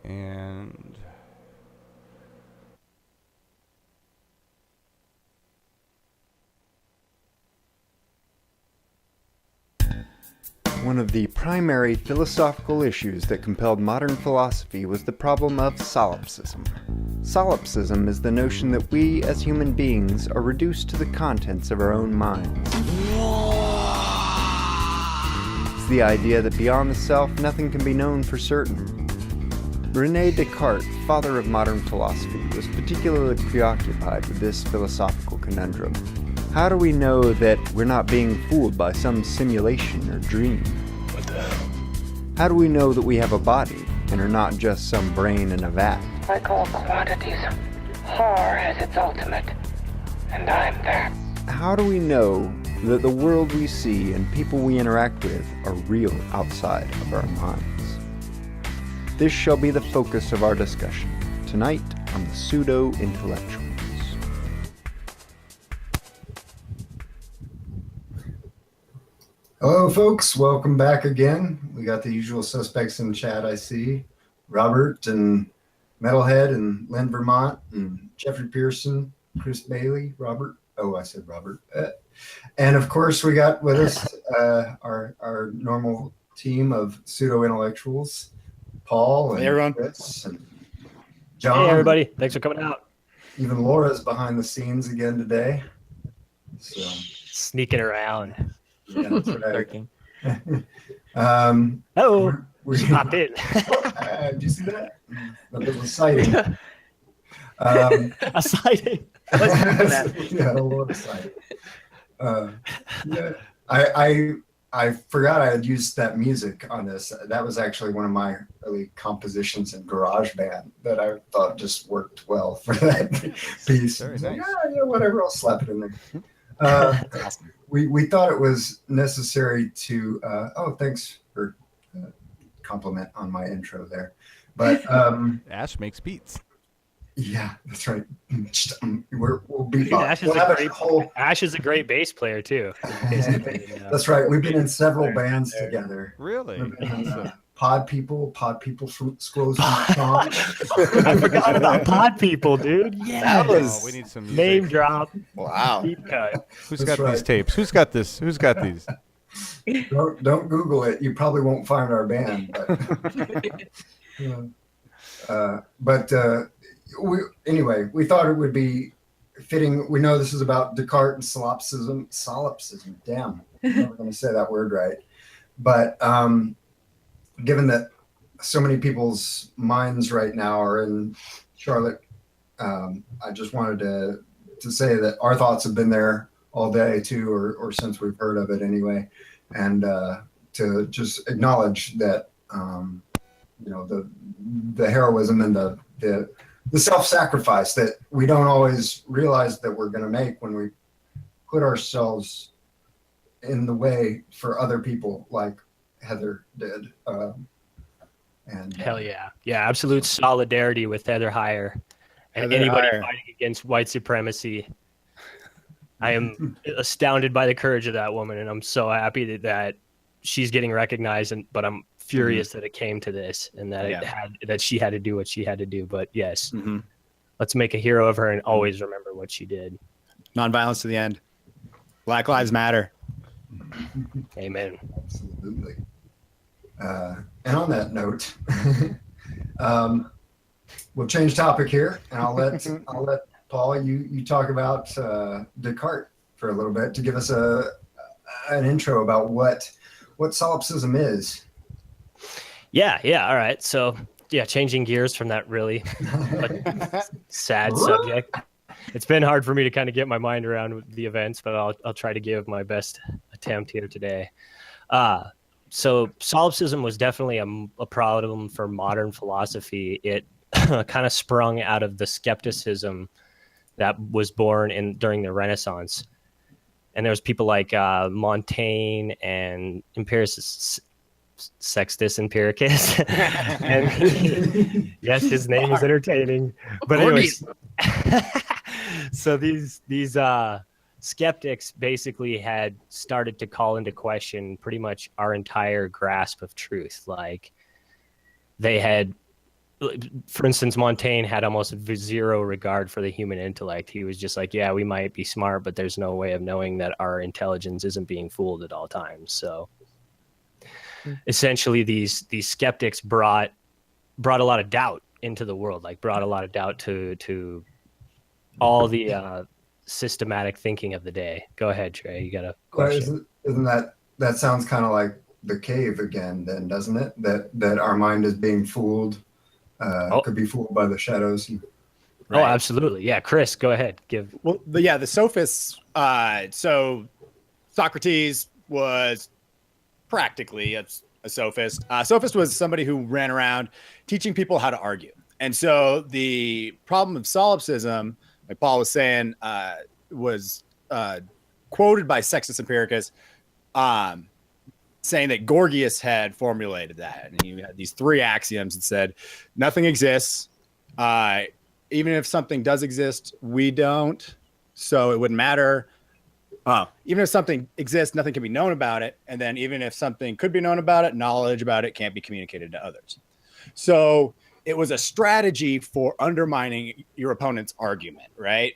And one of the primary philosophical issues that compelled modern philosophy was the problem of solipsism. Solipsism is the notion that we, as human beings, are reduced to the contents of our own minds. It's the idea that beyond the self, nothing can be known for certain. René Descartes, father of modern philosophy, was particularly preoccupied with this philosophical conundrum. How do we know that we're not being fooled by some simulation or dream? What the hell? How do we know that we have a body and are not just some brain in a vat? I call quantities. Horror as its ultimate, and I'm that. How do we know that the world we see and people we interact with are real outside of our minds? This shall be the focus of our discussion tonight on the Pseudo-Intellectuals. Hello, folks. Welcome back again. We got the usual suspects in chat, I see. Robert and Metalhead and Len Vermont and Jeffrey Pearson, Chris Bailey, Robert. Oh, I said Robert. And of course, we got with us our normal team of pseudo-intellectuals, Paul and everyone. Chris and John. Hey, everybody. Thanks for coming out. Even Laura's behind the scenes again today. So, Sneaking around. yeah, that's right. Hello. We Popped in. did you see that? A little sighting. A sighting. Yeah, a little sighting. Yeah, I forgot I had used that music on this. That was actually one of my early compositions in GarageBand that I thought just worked well for that piece. Very Like, nice. yeah, whatever, I'll slap it in there. We thought it was necessary to. Oh, thanks for compliment on my intro there. But Ash makes beats. yeah, that's right. We'll be. Dude, Ash, We'll have a whole. Ash is a great bass player, too. That's right. We've been in several bands together. Really? We've been in, Pod People, Scrolls from the Song. I forgot about pod people, dude. Yeah. Oh, we need some music. Name drop. Wow. Deep cut. Who's That's got these right. tapes? Who's got this? Who's got these? Don't Google it. You probably won't find our band. But anyway, we thought it would be fitting. We know this is about Descartes and solipsism. Solipsism. Damn, I'm never going to say that word right. But given that so many people's minds right now are in Charlotte, I just wanted to say that our thoughts have been there all day too, or since we've heard of it anyway, and to just acknowledge that the heroism and the self-sacrifice that we don't always realize that we're going to make when we put ourselves in the way for other people, like Heather did. And Hell yeah. Yeah, absolute solidarity with Heather Heyer and Heather anybody Heyer. fighting against white supremacy. I am astounded by the courage of that woman, and I'm so happy that she's getting recognized, but I'm furious that it came to this and that that she had to do what she had to do. But yes, let's make a hero of her and always remember what she did. Nonviolence to the end. Black Lives Matter. Amen. Absolutely. And on that note, we'll change topic here, and I'll let Paul you talk about Descartes for a little bit to give us an intro about what solipsism is. Yeah. All right. So yeah, changing gears from that really sad subject. It's been hard for me to kind of get my mind around the events, but I'll try to give my best attempt here today. So solipsism was definitely a problem for modern philosophy. It kind of sprung out of the skepticism that was born during the Renaissance. And there was people like Montaigne and Sextus Empiricus. And yes, his name is entertaining. But anyways, so these skeptics basically had started to call into question pretty much our entire grasp of truth. Like they had for instance, Montaigne had almost zero regard for the human intellect. He was just like, yeah, we might be smart, but there's no way of knowing that our intelligence isn't being fooled at all times. So essentially these skeptics brought a lot of doubt into the world, like brought a lot of doubt to all the systematic thinking of the day. Go ahead, Trey. You got a question? Isn't that sounds kind of like the cave again, then, doesn't it? That our mind is being fooled, could be fooled by the shadows. Right. Oh, absolutely. Yeah, Chris, go ahead. The sophists. So Socrates was practically a sophist. Sophist was somebody who ran around teaching people how to argue. And so the problem of solipsism, like Paul was saying, was quoted by Sextus Empiricus, saying that Gorgias had formulated that. And you had these 3 axioms that said nothing exists. Even if something does exist, we don't. So it wouldn't matter. Even if something exists, nothing can be known about it. And then even if something could be known about it, knowledge about it can't be communicated to others. So it was a strategy for undermining your opponent's argument, right?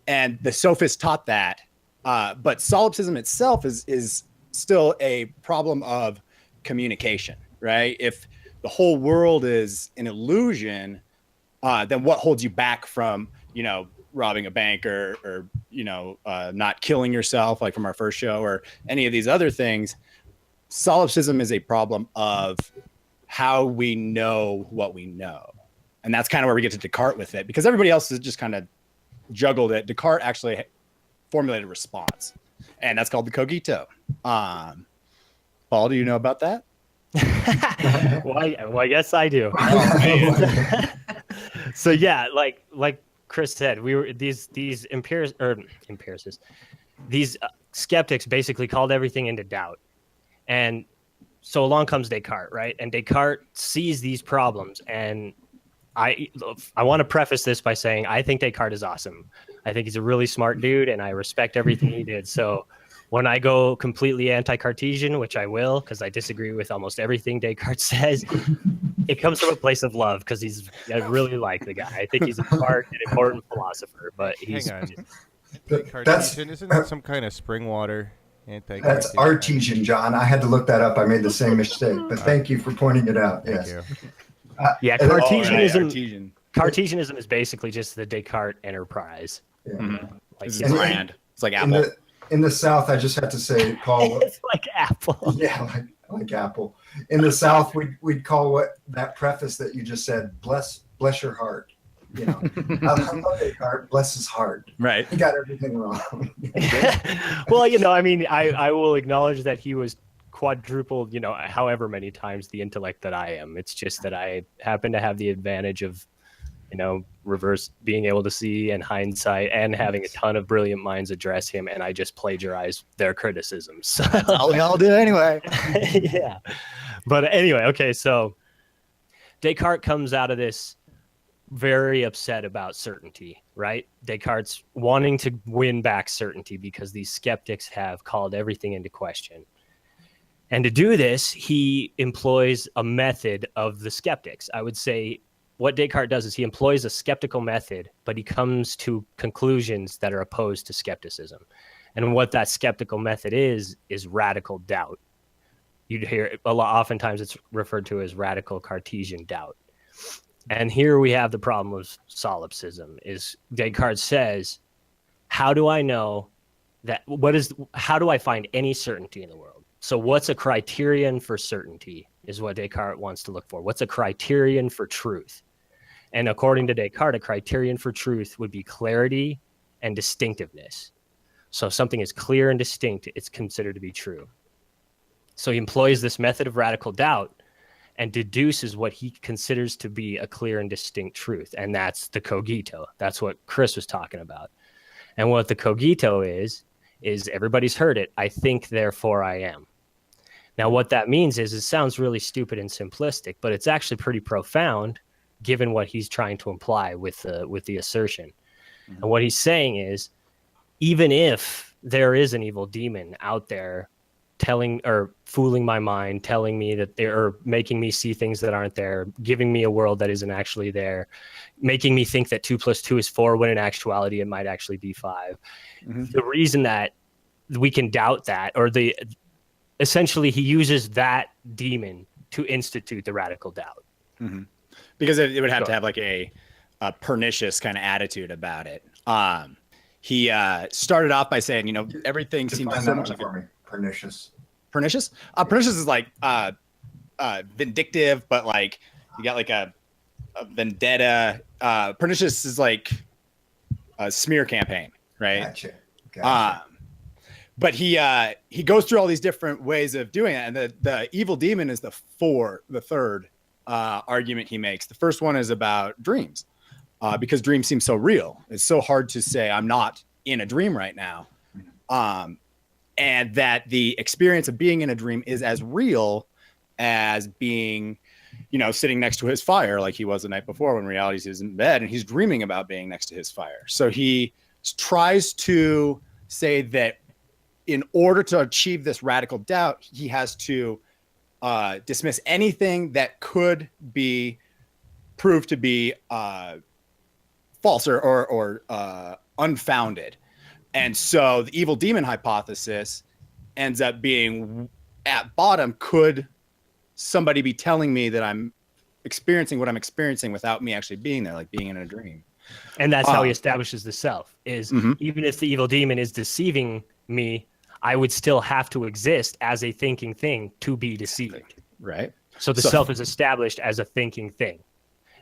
And the sophists taught that. But solipsism itself is still a problem of communication, right? If the whole world is an illusion, then what holds you back from, robbing a bank or not killing yourself, like from our first show, or any of these other things? Solipsism is a problem of how we know what we know. And that's kind of where we get to Descartes with it, because everybody else has just kind of juggled it. Descartes actually formulated a response, and that's called the Cogito. Paul, do you know about that? Well, yes, I do. So yeah, like Chris said, we were these empiricists, these skeptics basically called everything into doubt. And so along comes Descartes, right? And Descartes sees these problems. And I want to preface this by saying I think Descartes is awesome. I think he's a really smart dude, and I respect everything he did. So when I go completely anti-Cartesian, which I will, because I disagree with almost everything Descartes says, it comes from a place of love, because I really like the guy. I think he's a smart and important philosopher, but he's... Hang on. Cartesian, isn't that some kind of spring water? That's Artesian, John. I had to look that up. I made the same mistake, but thank you for pointing it out. Thank Yes. you. Cartesianism. Cartesianism is basically just the Descartes enterprise. Yeah. Mm-hmm. Like, It's brand. It's like Apple. In the South, I just have to say, Paul. it's like Apple. Yeah, like Apple. In the South, we'd call what that preface that you just said, bless your heart. I love Descartes, bless his heart. Right. He got everything wrong. Well, I will acknowledge that he was quadrupled, however many times the intellect that I am. It's just that I happen to have the advantage of, reverse being able to see and hindsight and having a ton of brilliant minds address him, and I just plagiarize their criticisms. So, That's all we all do anyway. yeah. But anyway, okay, so Descartes comes out of this very upset about certainty, right? Descartes wanting to win back certainty because these skeptics have called everything into question. And to do this, he employs a method of the skeptics. I would say what Descartes does is he employs a skeptical method, but he comes to conclusions that are opposed to skepticism. And what that skeptical method is radical doubt. You'd hear it a lot, oftentimes it's referred to as radical Cartesian doubt. And here we have the problem of solipsism. Is Descartes says, how do I know that how do I find any certainty in the world? So what's a criterion for certainty is what Descartes wants to look for. What's a criterion for truth? And according to Descartes, a criterion for truth would be clarity and distinctiveness. So if something is clear and distinct, it's considered to be true. So he employs this method of radical doubt and deduces what he considers to be a clear and distinct truth. And that's the cogito. That's what Chris was talking about. And what the cogito is everybody's heard it. I think, therefore I am. Now, what that means is it sounds really stupid and simplistic, but it's actually pretty profound given what he's trying to imply with the assertion. Mm-hmm. And what he's saying is, even if there is an evil demon out there telling or fooling my mind, telling me that they're making me see things that aren't there, giving me a world that isn't actually there, making me think that 2 + 2 is 4 when in actuality it might actually be 5. The reason that we can doubt that, or essentially he uses that demon to institute the radical doubt. Because it would have to have like a pernicious kind of attitude about it. He started off by saying, everything seems so much like for me. Pernicious. Pernicious. Pernicious is like vindictive, but like you got like a vendetta. Pernicious is like a smear campaign, right? Gotcha. But he goes through all these different ways of doing it, and the evil demon is the third argument he makes. The first one is about dreams, because dreams seem so real. It's so hard to say I'm not in a dream right now, and that the experience of being in a dream is as real as being, sitting next to his fire like he was the night before, when reality he's in bed and he's dreaming about being next to his fire. So he tries to say that in order to achieve this radical doubt, he has to dismiss anything that could be proved to be false or unfounded. And so the evil demon hypothesis ends up being, at bottom, could somebody be telling me that I'm experiencing what I'm experiencing without me actually being there, like being in a dream? And that's how he establishes the self, is even if the evil demon is deceiving me, I would still have to exist as a thinking thing to be deceived. Right. So the self is established as a thinking thing.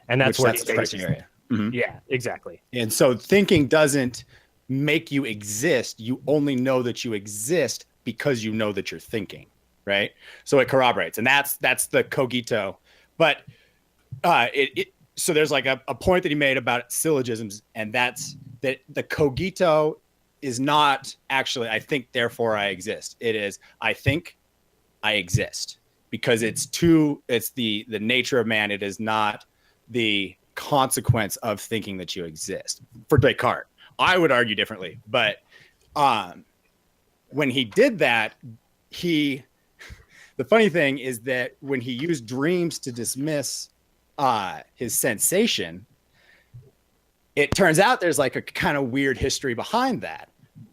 And that's where the criteria. Yeah, exactly. And so thinking doesn't make you exist. You only know that you exist because you know that you're thinking, right? So it corroborates. And that's the cogito. But so there's like a point that he made about syllogisms, and that's that the cogito is not actually I think, therefore I exist. It is I think, I exist, because it's the nature of man. It is not the consequence of thinking that you exist. For Descartes, I would argue differently, but when he did that, the funny thing is that when he used dreams to dismiss his sensation, it turns out there's like a kind of weird history behind that.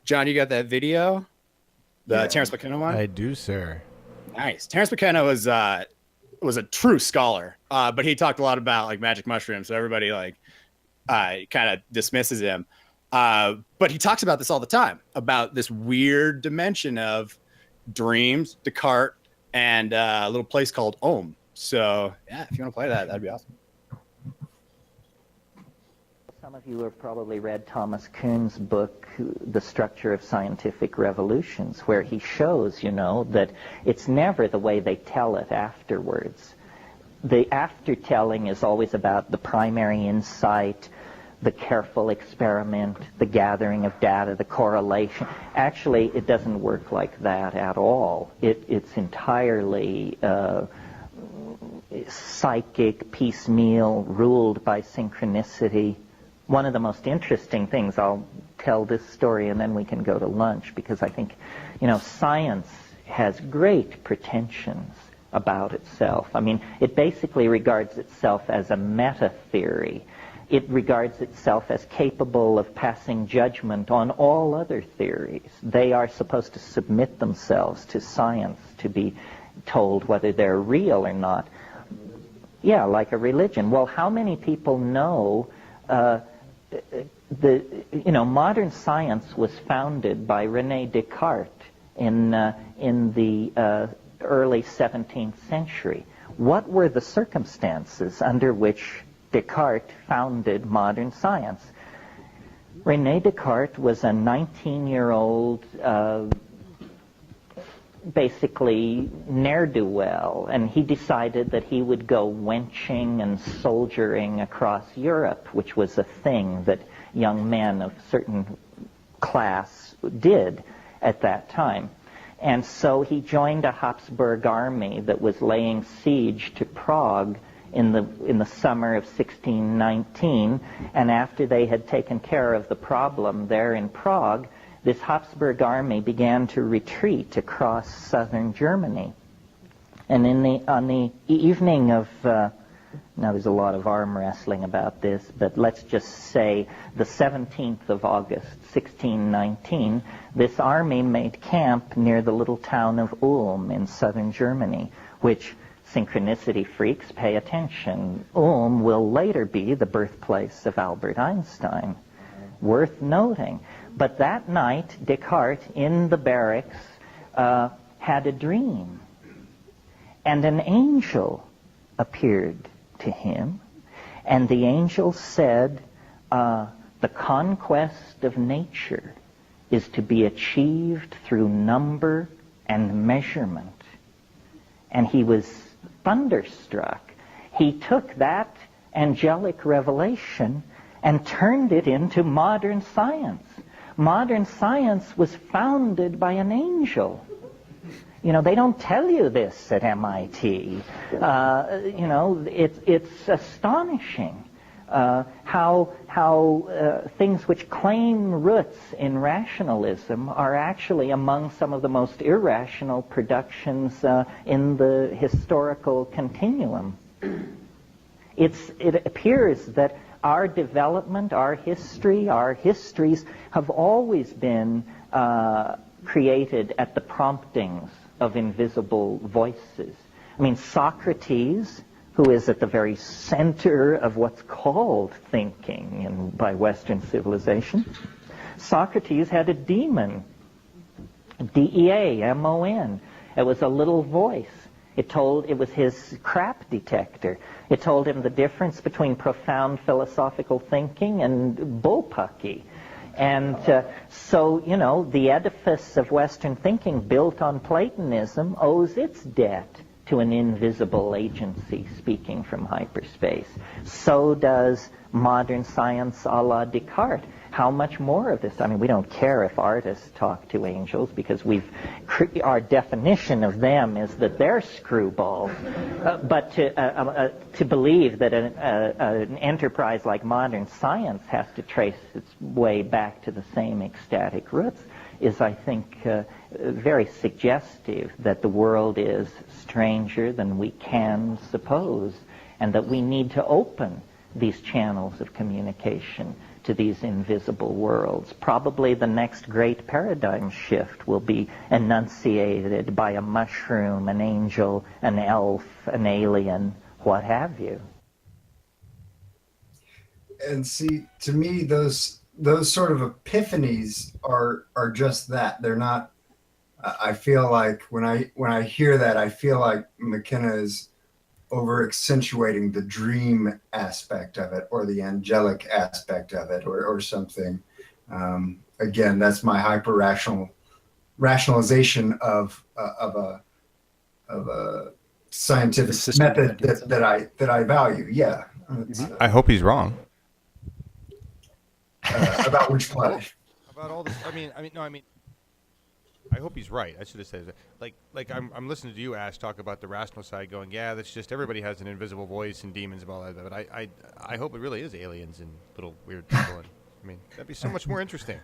John, you got that video? The Terence McKenna one? I do, sir. Nice. Terence McKenna was a true scholar, but he talked a lot about like magic mushrooms, so everybody like kind of dismisses him. But he talks about this all the time, about this weird dimension of dreams, Descartes, and a little place called Om. So yeah, if you want to play that, that'd be awesome. Some of you have probably read Thomas Kuhn's book, The Structure of Scientific Revolutions, where he shows, that it's never the way they tell it afterwards. The aftertelling is always about the primary insight, the careful experiment, the gathering of data, the correlation. Actually, it doesn't work like that at all. It's entirely psychic, piecemeal, ruled by synchronicity. One of the most interesting things, I'll tell this story and then we can go to lunch, because I think, science has great pretensions about itself. I mean, it basically regards itself as a meta-theory. It regards itself as capable of passing judgment on all other theories. They are supposed to submit themselves to science to be told whether they're real or not. Yeah, like a religion. Well, how many people know modern science was founded by René Descartes in the early 17th century. What were the circumstances under which Descartes founded modern science? René Descartes was a 19-year-old basically ne'er-do-well, and he decided that he would go wenching and soldiering across Europe, which was a thing that young men of certain class did at that time. And so he joined a Habsburg army that was laying siege to Prague in the summer of 1619, and after they had taken care of the problem there in Prague, this Habsburg army began to retreat across southern Germany. And on the evening of, now there's a lot of arm wrestling about this, but let's just say the 17th of August, 1619, this army made camp near the little town of Ulm in southern Germany, which, synchronicity freaks, pay attention, Ulm will later be the birthplace of Albert Einstein. Worth noting. But that night, Descartes, in the barracks, had a dream. And an angel appeared to him, and the angel said, the conquest of nature is to be achieved through number and measurement. And he was thunderstruck. He took that angelic revelation and turned it into modern science. Modern science was founded by an angel. You know, they don't tell you this at MIT. It's astonishing how things which claim roots in rationalism are actually among some of the most irrational productions in the historical continuum. It appears that our development, our history, our histories have always been created at the promptings of invisible voices. I mean, Socrates, who is at the very center of what's called thinking by Western civilization, Socrates had a demon, D-E-A-M-O-N. It was a little voice. It was his crap detector. It told him the difference between profound philosophical thinking and bullpucky. And so, the edifice of Western thinking built on Platonism owes its debt to an invisible agency speaking from hyperspace. So does modern science a la Descartes. How much more of this? I mean, we don't care if artists talk to angels because our definition of them is that they're screwballs. But to believe that an enterprise like modern science has to trace its way back to the same ecstatic roots is, I think, very suggestive that the world is stranger than we can suppose, and that we need to open these channels of communication to these invisible worlds. Probably the next great paradigm shift will be enunciated by a mushroom, an angel, an elf, an alien, what have you. And see, to me, those sort of epiphanies are just that. They're not. I feel like when I hear that, I feel like McKenna is over accentuating the dream aspect of it or the angelic aspect of it or something. Again, that's my hyper rationalization of a scientific method that I value. Yeah. I hope he's wrong. About which part? About all this. I mean, I hope he's right. I should have said that. Like I'm listening to you, Ash, talk about the rational side, going, yeah, that's just everybody has an invisible voice and demons and all that. But I hope it really is aliens and little weird people. And, I mean, that'd be so much more interesting.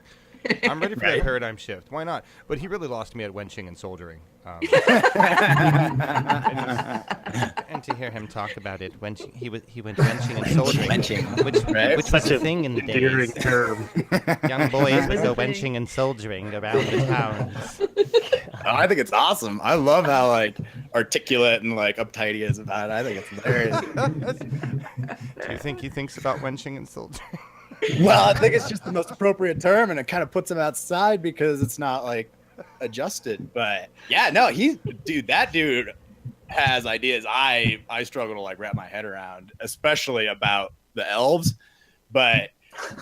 I'm ready for that paradigm shift. Why not? But he really lost me at wenching and soldiering. And to hear him talk about it, wenching, he went wenching and soldiering, which was a thing in the days. Young boys would go wenching and soldiering around the towns. Oh, I think it's awesome. I love how articulate and uptight he is about it. I think it's hilarious. Do you think he thinks about wenching and soldiering? Well, I think it's just the most appropriate term, and it kind of puts him outside because it's not adjusted. But yeah, no, that dude has ideas I struggle to wrap my head around, especially about the elves. But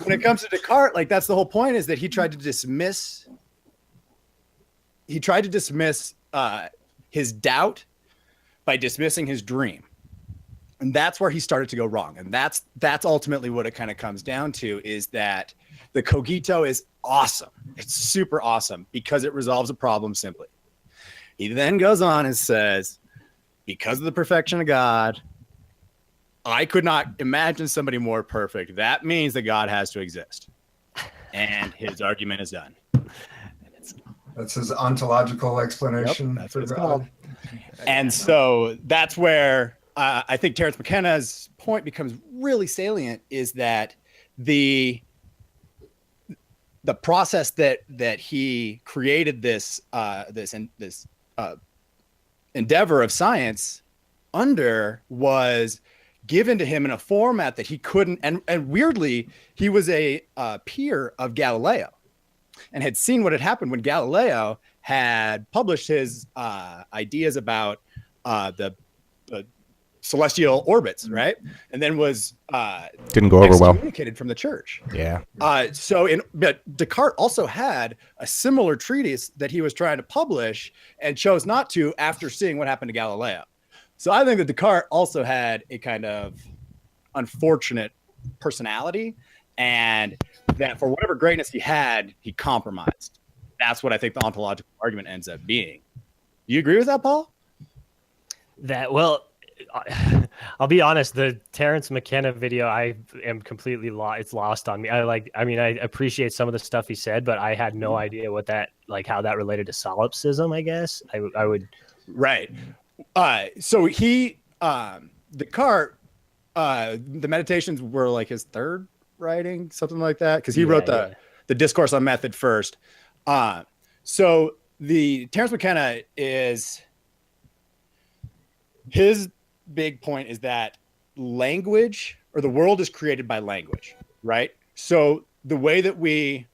when it comes to Descartes, that's the whole point, is that he tried to dismiss his doubt by dismissing his dream. And that's where he started to go wrong. And that's ultimately what it kind of comes down to, is that the Cogito is awesome. It's super awesome because it resolves a problem simply. He then goes on and says, because of the perfection of God, I could not imagine somebody more perfect. That means that God has to exist. And his argument is done. That's his ontological explanation. That's for what it's God. called. And so that's where I think Terence McKenna's point becomes really salient, is that the process that he created this endeavor of science under was given to him in a format that he couldn't, and weirdly, he was a peer of Galileo and had seen what had happened when Galileo had published his ideas about the celestial orbits, right? And then was Didn't go over well. excommunicated from the church. Yeah. But Descartes also had a similar treatise that he was trying to publish and chose not to after seeing what happened to Galileo. So I think that Descartes also had a kind of unfortunate personality, and that for whatever greatness he had, he compromised. That's what I think the ontological argument ends up being. You agree with that, Paul? I'll be honest, the Terence McKenna video, I am completely it's lost on me. I appreciate some of the stuff he said, but I had no idea what that, like, how that related to solipsism, I guess. I would. Right. So he, Descartes, the Meditations were like his third writing, something like that, because he wrote the Discourse on Method first. So the Terence McKenna is, his big point is that language, or the world, is created by language, right? So the way that we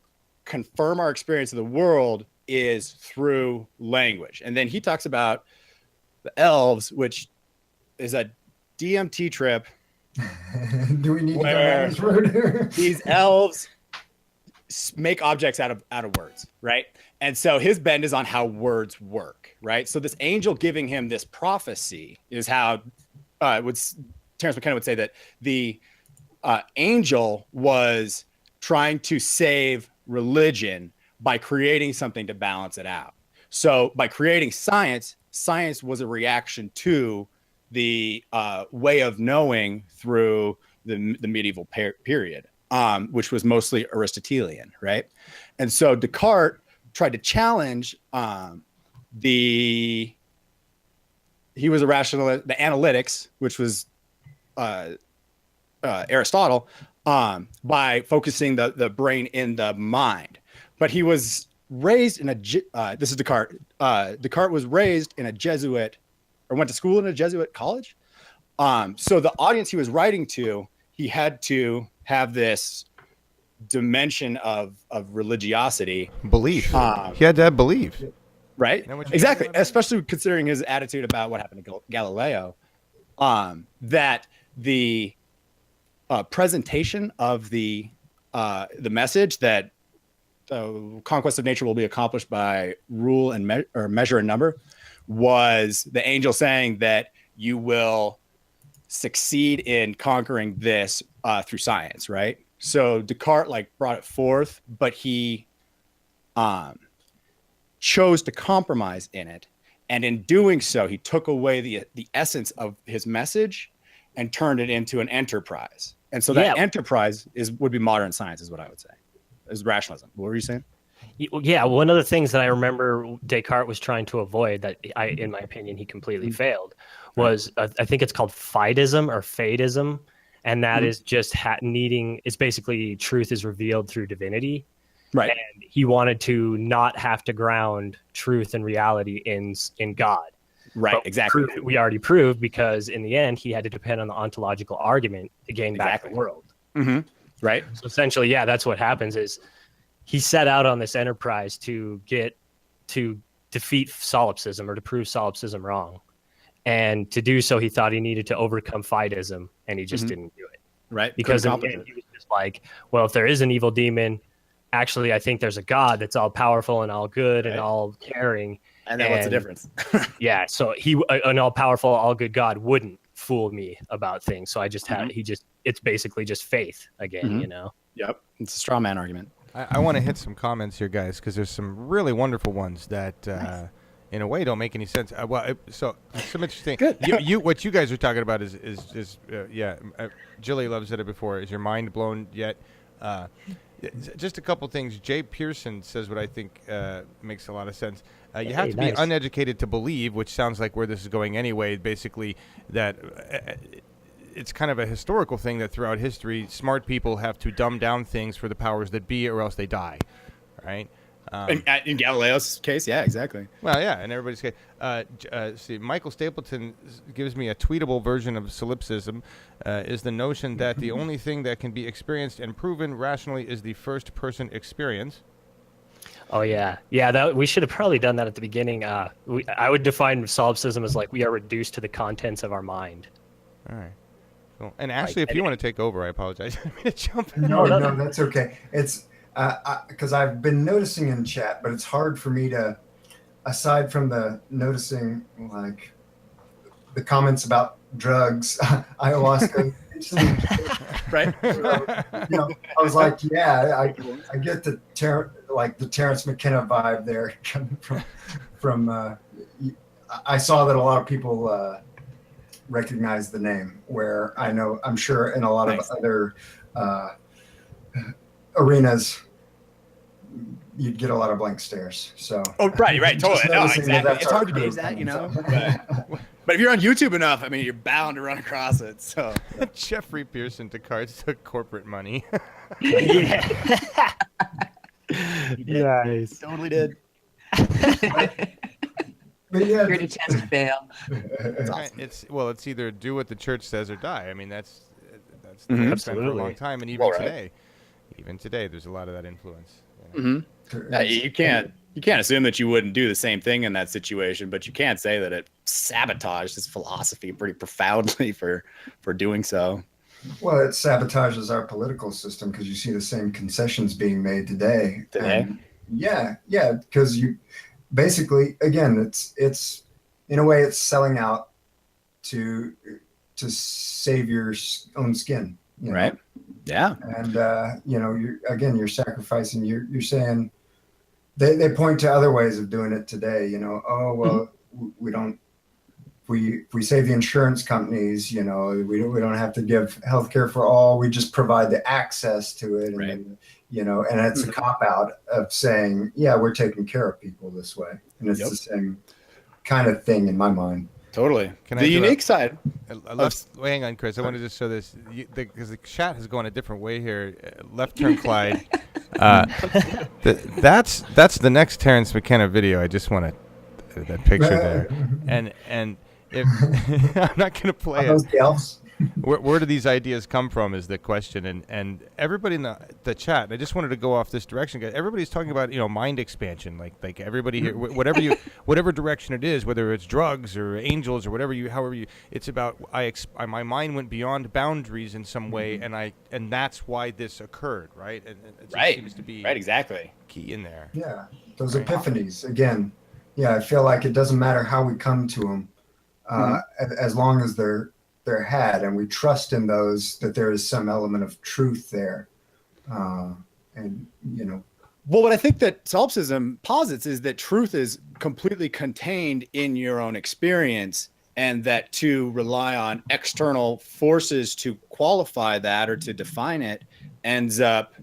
confirm our experience of the world is through language. And then he talks about the elves, which is a DMT trip. Do we need to go down this road? These elves make objects out of words, right? And so his bend is on how words work, right? So this angel giving him this prophecy is how Terence McKenna would say that the angel was trying to save religion by creating something to balance it out. So by creating science, science was a reaction to the way of knowing through the medieval period, which was mostly Aristotelian, right? And so Descartes tried to challenge he was a rationalist, the analytics, which was Aristotle, by focusing the brain in the mind. But he was raised in this is Descartes. Descartes was raised in a Jesuit, or went to school in a Jesuit college. So the audience he was writing to, he had to have this dimension of religiosity. Belief. He had to have belief. Right? Exactly. Especially considering his attitude about what happened to Galileo, that the presentation of the message that the conquest of nature will be accomplished by rule and measure and number, was the angel saying that you will succeed in conquering this through science, right? So Descartes brought it forth, but he chose to compromise in it, and in doing so, he took away the essence of his message and turned it into an enterprise. And so that enterprise would be modern science, is what I would say, is rationalism. What were you saying? Yeah, one of the things that I remember Descartes was trying to avoid, that in my opinion, he completely failed, was I think it's called fideism or fadeism, and that is just it's basically truth is revealed through divinity. Right. And he wanted to not have to ground truth and reality in God. Right, but exactly. We already proved, because in the end, he had to depend on the ontological argument to gain back the world. Mm-hmm. Right. So essentially, that's what happens is he set out on this enterprise to defeat solipsism, or to prove solipsism wrong. And to do so, he thought he needed to overcome fideism, and he just didn't do it. Right. Because in the end, he was just like, well, if there is an evil demon, actually, I think there's a God that's all powerful and all good and all caring. And then what's the difference? So an all powerful, all good God wouldn't fool me about things. So I just had, it's basically just faith again, you know? Yep. It's a straw man argument. I want to hit some comments here, guys, because there's some really wonderful ones that, in a way, don't make any sense. So some interesting. Good. What you guys are talking about is Jilly Love said it before. Is your mind blown yet? Just a couple things. Jay Pearson says what I think makes a lot of sense. You Hey, have to nice. be uneducated to believe, which sounds like where this is going anyway. Basically, that it's kind of a historical thing that throughout history, smart people have to dumb down things for the powers that be, or else they die, right? In Galileo's case, yeah, exactly. Well, yeah, in everybody's case. See, Michael Stapleton gives me a tweetable version of solipsism, is the notion that the only thing that can be experienced and proven rationally is the first-person experience. Oh yeah, we should have probably done that at the beginning. I would define solipsism as like we are reduced to the contents of our mind. All right. Cool. And Ashley, if you want to take over, I apologize. I didn't mean to jump in. No, that's okay. It's because I've been noticing in chat, but it's hard for me to, aside from the noticing like the comments about drugs, ayahuasca, Right. I was like, yeah, I get the the Terrence McKenna vibe there coming from. I saw that a lot of people recognize the name. Where I'm sure in a lot of other arenas, you'd get a lot of blank stares. So. Oh, right, totally. Just No, noticing exactly. that's It's our hard to crew gauge that, coming, so. But if you're on YouTube enough, I mean, you're bound to run across it. So. Jeffrey Pearson Descartes took corporate money. Yeah. Nice. Totally did. But yeah, Great chance to fail. Right, it's either do what the church says or die. I mean, that's Mhm. the been for a Absolutely. long time, and Well, right. even today, there's a lot of that influence. You can't assume that you wouldn't do the same thing in that situation, but you can't say that it sabotaged his philosophy pretty profoundly for doing so. Well, it sabotages our political system because you see the same concessions being made today. And yeah, because you basically, again, it's in a way it's selling out to save your own skin, you know? Right? Yeah. And you're sacrificing. You're saying they point to other ways of doing it today. Oh well, we don't. We save the insurance companies. We don't have to give healthcare for all. We just provide the access to it, and Right. then, and it's a cop out of saying, yeah, we're taking care of people this way, and it's the same kind of thing in my mind. Totally. Can I The do unique side. Hang on, Chris. I want to just show this because the chat has gone a different way here. Left turn, Clyde. That's the next Terrence McKenna video. I just want to that picture there, and if I'm not going to play Those it. elves. Where do these ideas come from is the question, and everybody in the chat. I just wanted to go off this direction, guys. Everybody's talking about mind expansion, like everybody here, whatever direction it is, whether it's drugs or angels or however you. It's about my mind went beyond boundaries in some way, and that's why this occurred, right? And it just seems to be Right. Exactly. key in there. Yeah, those epiphanies again. Yeah, I feel like it doesn't matter how we come to them, as long as they're had, and we trust in those that there is some element of truth there, and Well, what I think that solipsism posits is that truth is completely contained in your own experience, and that to rely on external forces to qualify that or to define it ends up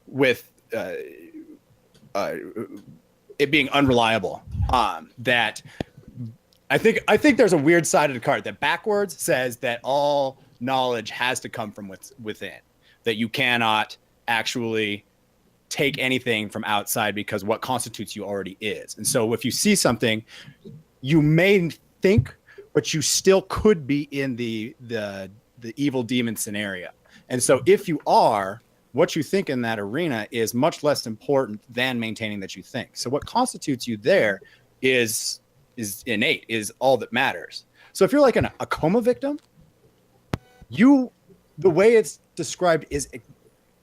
with it being unreliable. That I think there's a weird side of the card that backwards says that all knowledge has to come from within, that you cannot actually take anything from outside because what constitutes you already is. And so if you see something, you may think, but you still could be in the evil demon scenario. And so if you are, what you think in that arena is much less important than maintaining that you think. So what constitutes you there is innate, is all that matters. So if you're like a coma victim, the way it's described is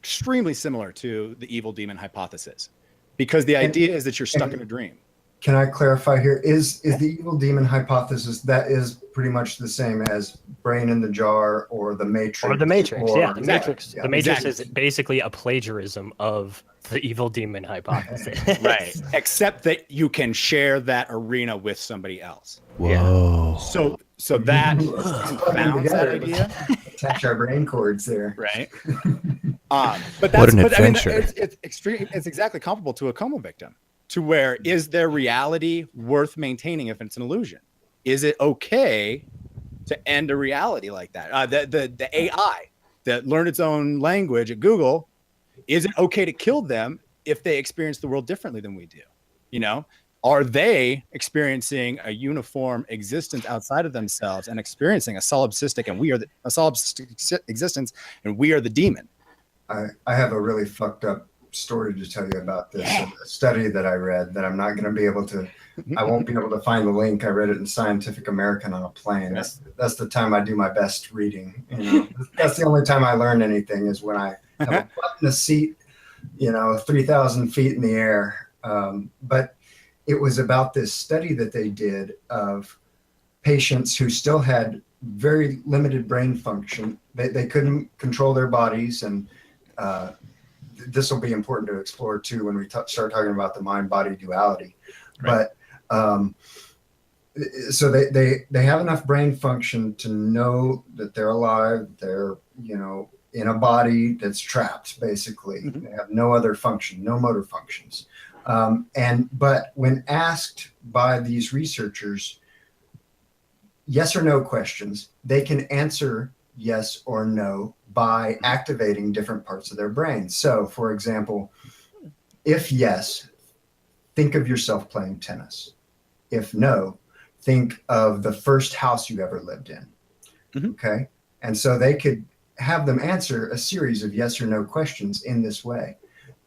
extremely similar to the evil demon hypothesis, because the idea is that you're stuck in a dream. Can I clarify here? Is the evil demon hypothesis that is pretty much the same as brain in the jar or the Matrix? Or the Matrix, yeah. The Exactly. Matrix. Yeah, The Matrix exactly. is basically a plagiarism of the evil demon hypothesis. Right. Except that you can share that arena with somebody else. Whoa. So that Plugging confounds that together, idea. attach our brain cords there. Right. But What an I mean, adventure. it's extreme. It's exactly comparable to a coma victim. To where is their reality worth maintaining if it's an illusion? Is it okay to end a reality like that? The AI that learned its own language at Google, is it okay to kill them if they experience the world differently than we do? You know, are they experiencing a uniform existence outside of themselves and experiencing a solipsistic existence, and we are the demon? I have a really fucked up story to tell you about this. A study that I read that I'm not going to be able to, I won't be able to find the link. I read it in Scientific American on a plane. That's the time I do my best reading. You know, that's the only time I learn anything is when I have a butt in a seat, you know, 3,000 feet in the air. But it was about this study that they did of patients who still had very limited brain function. They couldn't control their bodies, and this will be important to explore too when we start talking about the mind-body duality. Right. But so they have enough brain function to know that they're alive. They're, you know, in a body that's trapped, basically. Mm-hmm. They have no other function, no motor functions. But when asked by these researchers yes or no questions, they can answer yes or no by activating different parts of their brain. So, for example, if yes, think of yourself playing tennis. If no, think of the first house you ever lived in. Mm-hmm. Okay? And so they could have them answer a series of yes or no questions in this way.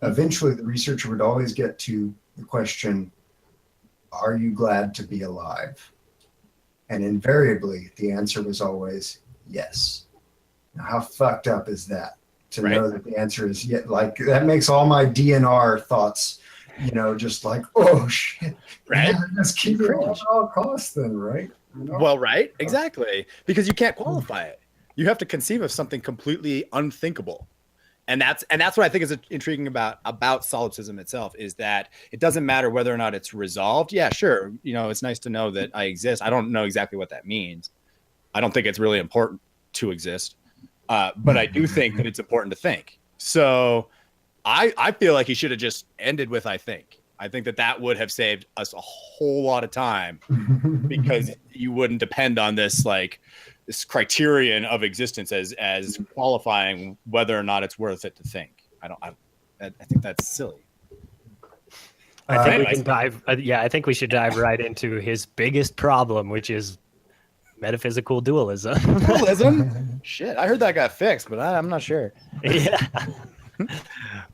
Eventually, the researcher would always get to the question, are you glad to be alive? And invariably, the answer was always yes. Now, how fucked up is that? To know that the answer is yes. Like, that makes all my DNR thoughts, you know, just like, oh, shit. Right? Yeah, let's keep it at all costs then, right? You know? Well, right. Exactly. Because you can't qualify it. You have to conceive of something completely unthinkable. And that's what I think is intriguing about solipsism itself, is that it doesn't matter whether or not it's resolved. Yeah, sure. You know, it's nice to know that I exist. I don't know exactly what that means. I don't think it's really important to exist. But I do think that it's important to think. So I feel like he should have just ended with I think. I think that would have saved us a whole lot of time, because you wouldn't depend on this criterion of existence as qualifying whether or not it's worth it to think. I think that's silly. I think we can dive. I think we should dive right into his biggest problem, which is metaphysical dualism. Dualism? Shit, I heard that got fixed, but I'm not sure. Yeah.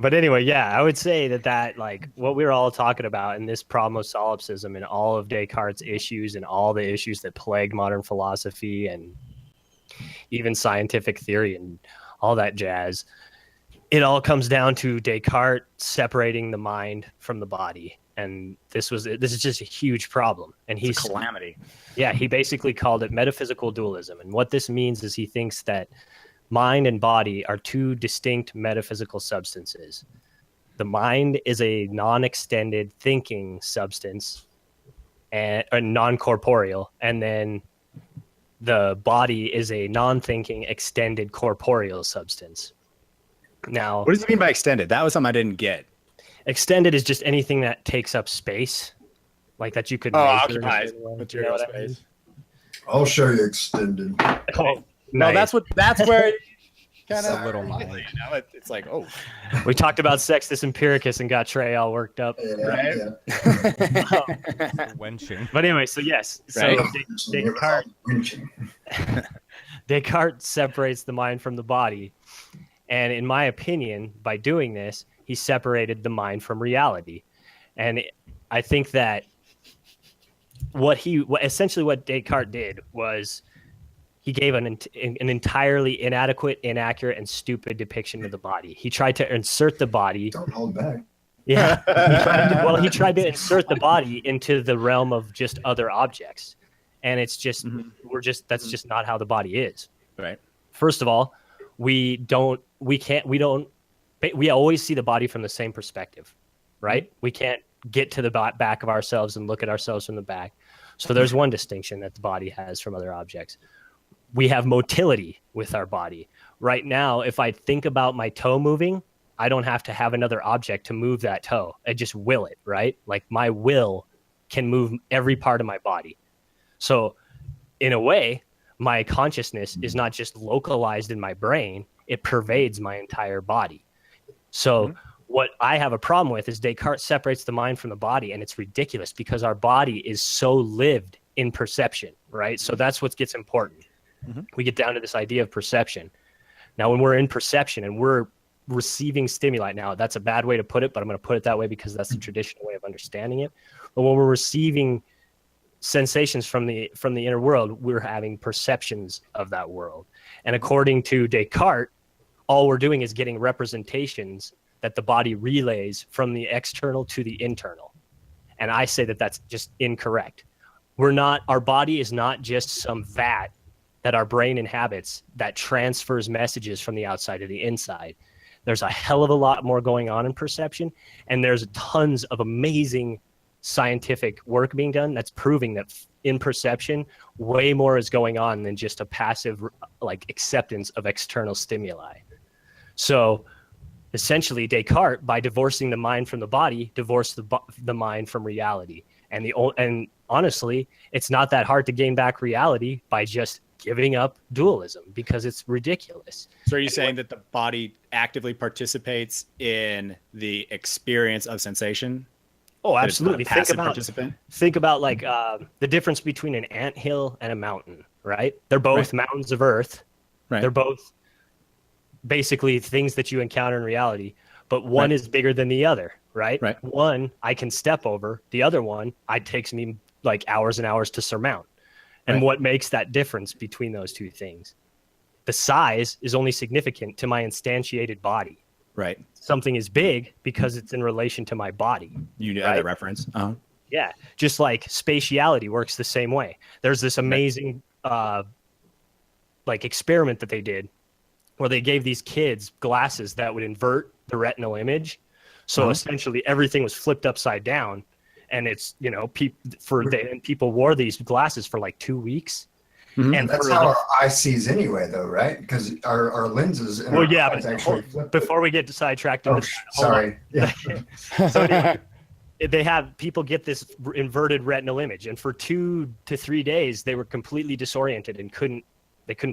But anyway, yeah, I would say that like what we're all talking about in this problem of solipsism and all of Descartes' issues and all the issues that plague modern philosophy and even scientific theory and all that jazz, it all comes down to Descartes separating the mind from the body. And this is just a huge problem. And he's a calamity. Yeah, he basically called it metaphysical dualism. And what this means is he thinks that mind and body are two distinct metaphysical substances. The mind is a non-extended thinking substance and non-corporeal, and then the body is a non-thinking extended corporeal substance. Now, what does he mean by extended? That was something I didn't get. Extended is just anything that takes up space, like that you could occupies material space. I'll show you extended. Oh, no, nice. that's where kind of a little mind. You know, it's like, oh, we talked about Sextus Empiricus and got Trey all worked up. Right? Wenching. But anyway, so yes, right. So Descartes separates the mind from the body, and in my opinion, by doing this, he separated the mind from reality. And I think that what Descartes did was he gave an entirely inadequate, inaccurate, and stupid depiction of the body. He tried to insert the body. Don't hold back. Yeah. He tried to insert the body into the realm of just other objects. And it's just, that's just not how the body is. Right. First of all, we always see the body from the same perspective, right? We can't get to the back of ourselves and look at ourselves from the back. So there's one distinction that the body has from other objects. we have motility with our body. Right now, if I think about my toe moving, I don't have to have another object to move that toe. I just will it, right? Like my will can move every part of my body. So in a way, my consciousness is not just localized in my brain, it pervades my entire body. So what I have a problem with is Descartes separates the mind from the body, and it's ridiculous because our body is so lived in perception, right? So that's what gets important. We get down to this idea of perception. Now, when we're in perception and we're receiving stimuli, now that's a bad way to put it, but I'm going to put it that way because that's the traditional way of understanding it. But when we're receiving sensations from the inner world, we're having perceptions of that world. And according to Descartes, all we're doing is getting representations that the body relays from the external to the internal. And I say that that's just incorrect. Our body is not just some vat that our brain inhabits that transfers messages from the outside to the inside. There's a hell of a lot more going on in perception, and there's tons of amazing scientific work being done that's proving that in perception, way more is going on than just a passive acceptance of external stimuli. So essentially, Descartes, by divorcing the mind from the body, divorced the mind from reality. And honestly, it's not that hard to gain back reality by just giving up dualism, because it's ridiculous. So are you saying that the body actively participates in the experience of sensation? Oh, absolutely. Passive participant? Think about the difference between an anthill and a mountain, right? They're both mountains of earth. Right. They're both basically things that you encounter in reality, but one is bigger than the other, right? Right. One I can step over, the other one it takes me like hours and hours to surmount. And what makes that difference between those two things? The size is only significant to my instantiated body. Right. Something is big because it's in relation to my body. You know that reference. Uh-huh. Yeah. Just like spatiality works the same way. There's this amazing experiment that they did where they gave these kids glasses that would invert the retinal image. So essentially everything was flipped upside down. And it's, people wore these glasses for like 2 weeks. And that's how our eye sees anyway, though, right? Because our lenses. Before we get sidetracked. Sorry. Yeah. So anyway, they have people get this inverted retinal image, and for 2 to 3 days, they were completely disoriented and couldn't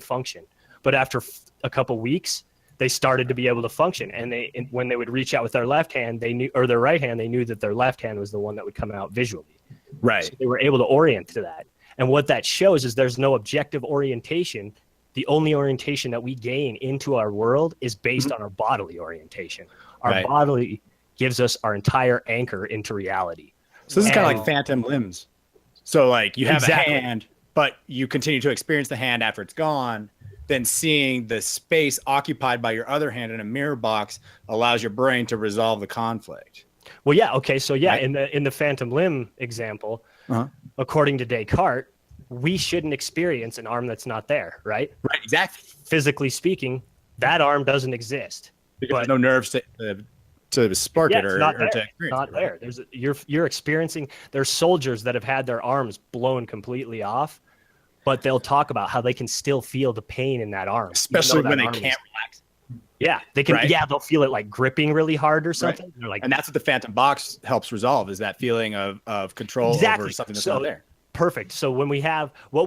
function. But after a couple weeks, they started to be able to function. And when they would reach out with their left hand, or their right hand, they knew that their left hand was the one that would come out visually. Right. So they were able to orient to that. And what that shows is there's no objective orientation. The only orientation that we gain into our world is based on our bodily orientation. Our body gives us our entire anchor into reality. So this is kind of like phantom limbs. So you have a hand, but you continue to experience the hand after it's gone. Then seeing the space occupied by your other hand in a mirror box allows your brain to resolve the conflict. Well, yeah. Okay. So in the phantom limb example, according to Descartes, we shouldn't experience an arm that's not there, right? Right. Exactly. Physically speaking, that arm doesn't exist. Because there's no nerves to spark it or to experience it. Not there. You're experiencing. There's soldiers that have had their arms blown completely off, but they'll talk about how they can still feel the pain in that arm, especially when they can't relax. Yeah, they can. Right? Yeah, they'll feel it like gripping really hard or something. Right. They're like, and that's what the phantom box helps resolve, is that feeling of control over something that's not there. Perfect. So what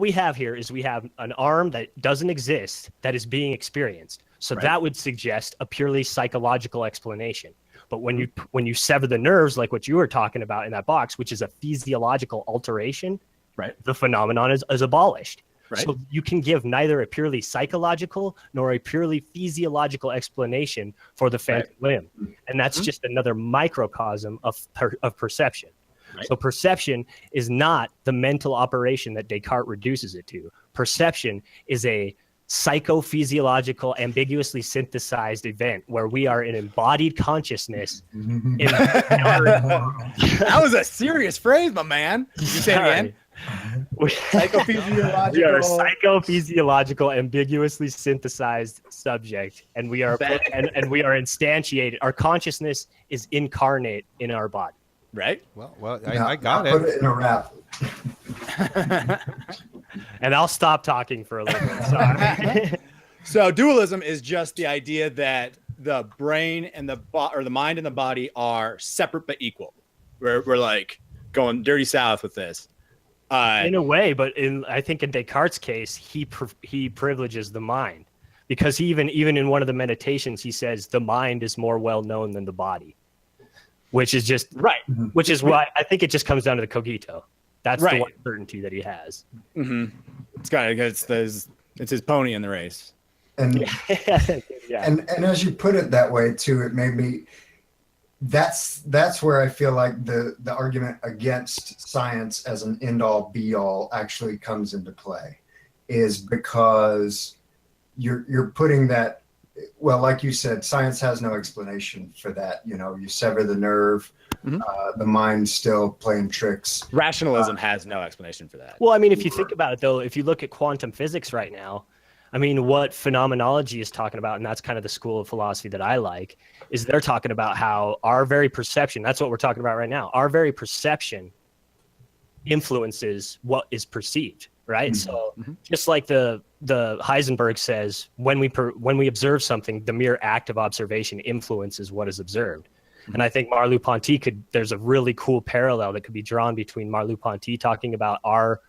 we have here is we have an arm that doesn't exist that is being experienced. So that would suggest a purely psychological explanation. But when you sever the nerves, like what you were talking about in that box, which is a physiological alteration, the phenomenon is abolished. Right. So you can give neither a purely psychological nor a purely physiological explanation for the phantom limb. And that's just another microcosm of perception. Right. So perception is not the mental operation that Descartes reduces it to. Perception is a psychophysiological, ambiguously synthesized event where we are in embodied consciousness. That was a serious phrase, my man. You say it again? Psychophysiological. We are a psychophysiological, ambiguously synthesized subject, and we are and we are instantiated. Our consciousness is incarnate in our body. Right. Well, I got it. Put it in a wrap. and I'll stop talking for a little bit. Sorry. So dualism is just the idea that the brain and the mind and the body are separate but equal. We're like going dirty south with this. In a way, but I think in Descartes' case, he privileges the mind, because he even in one of the meditations he says the mind is more well known than the body, which is just right. Which is why I think it just comes down to the cogito. That's the one certainty that he has. It's his pony in the race. And and as you put it that way too, it made me. That's where I feel like the argument against science as an end all be all actually comes into play, is because you're putting that, well, like you said, science has no explanation for that. You sever the nerve, the mind's still playing tricks. Rationalism has no explanation for that. Well, I mean, if you think about it, though, if you look at quantum physics right now, I mean, what phenomenology is talking about, and that's kind of the school of philosophy that I like, is they're talking about how our very perception, that's what we're talking about right now, our very perception influences what is perceived, right? So just like the Heisenberg says, when we observe something, the mere act of observation influences what is observed. And I think Merleau-Ponty there's a really cool parallel that could be drawn between Merleau-Ponty talking about our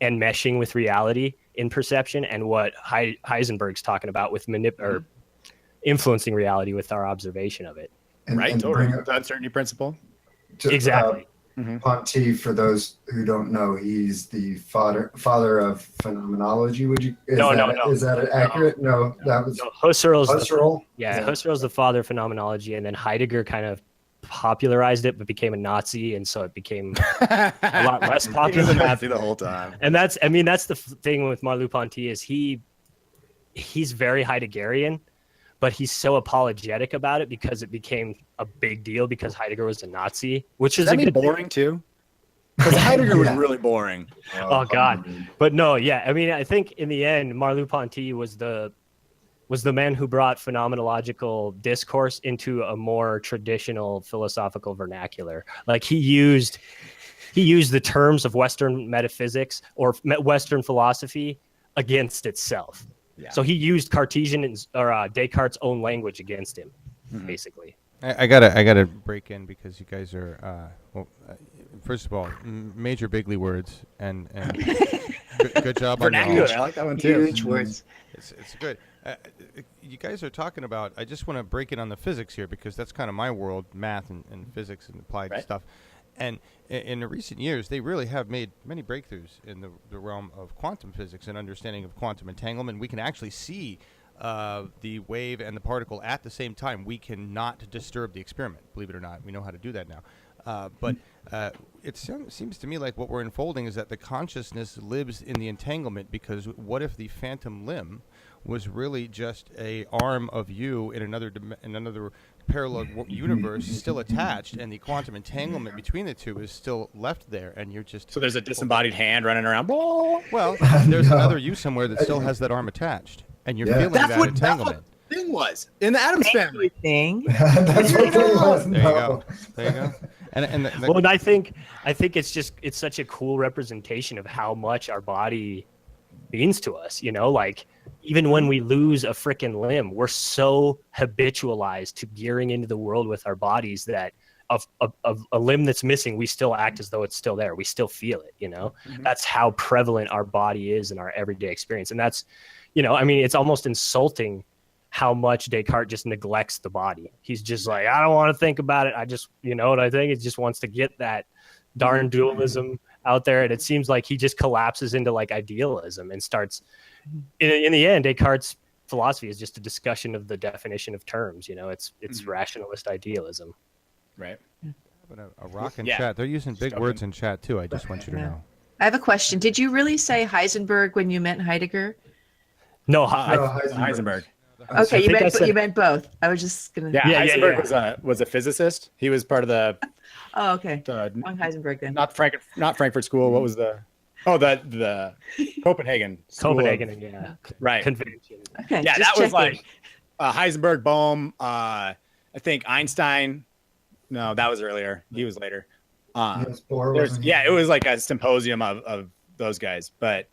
enmeshing with reality in perception and what Heisenberg's talking about with or influencing reality with our observation of it. Or the uncertainty principle. Exactly. Ponty, for those who don't know, he's the father of phenomenology. Is that accurate? No, that was Husserl. Husserl's the father of phenomenology, and then Heidegger kind of popularized it, but became a Nazi, and so it became a lot less popular. He was a Nazi the whole time. And that's the thing with Merleau-Ponty is he's very Heideggerian, but he's so apologetic about it because it became a big deal because Heidegger was a Nazi, which is boring too. Because Heidegger was really boring. Oh God, but no, yeah. I mean, I think in the end, Merleau-Ponty was the man who brought phenomenological discourse into a more traditional philosophical vernacular. Like he used the terms of Western metaphysics or Western philosophy against itself. Yeah. So he used Cartesian or Descartes' own language against him, basically. I gotta break in because you guys are first of all, major bigly words and good job on vernacular. I like that one too. Huge words. It's good. You guys are talking about. I just want to break in on the physics here because that's kind of my world, math and physics and applied stuff. And in the recent years, they really have made many breakthroughs in the realm of quantum physics and understanding of quantum entanglement. We can actually see the wave and the particle at the same time. We cannot disturb the experiment, believe it or not. We know how to do that now. But it seems to me like what we're unfolding is that the consciousness lives in the entanglement, because what if the phantom limb was really just a arm of you in another parallel universe still attached, and the quantum entanglement between the two is still left there, and you're just... So there's a disembodied hand running around. Well, there's another you somewhere that still has that arm attached, and you're feeling that entanglement. That's what the thing was in the Addams family thing. That's what it was. There you go. There you go. And I think it's such a cool representation of how much our body means to us. Like even when we lose a freaking limb, we're so habitualized to gearing into the world with our bodies that of a limb that's missing, we still act as though it's still there. We still feel it. That's how prevalent our body is in our everyday experience. And that's, it's almost insulting how much Descartes just neglects the body. He's just like, I don't want to think about it. I just, what I think? He just wants to get that darn dualism out there. And it seems like he just collapses into like idealism and starts, in the end, Descartes' philosophy is just a discussion of the definition of terms. It's rationalist idealism. Right. A rock in chat. They're using big words in chat too. I just want you to know. I have a question. Did you really say Heisenberg when you meant Heidegger? No, Heisenberg. Okay, you meant both. I was just gonna. Heisenberg was a physicist. He was part of the. Oh, okay. Wrong Heisenberg then. Not Frankfurt School. What was the? Oh, the Copenhagen. Right. Convention. Okay. Yeah, that was like Heisenberg, Bohm. I think Einstein. No, that was earlier. He was later. It was like a symposium of those guys. But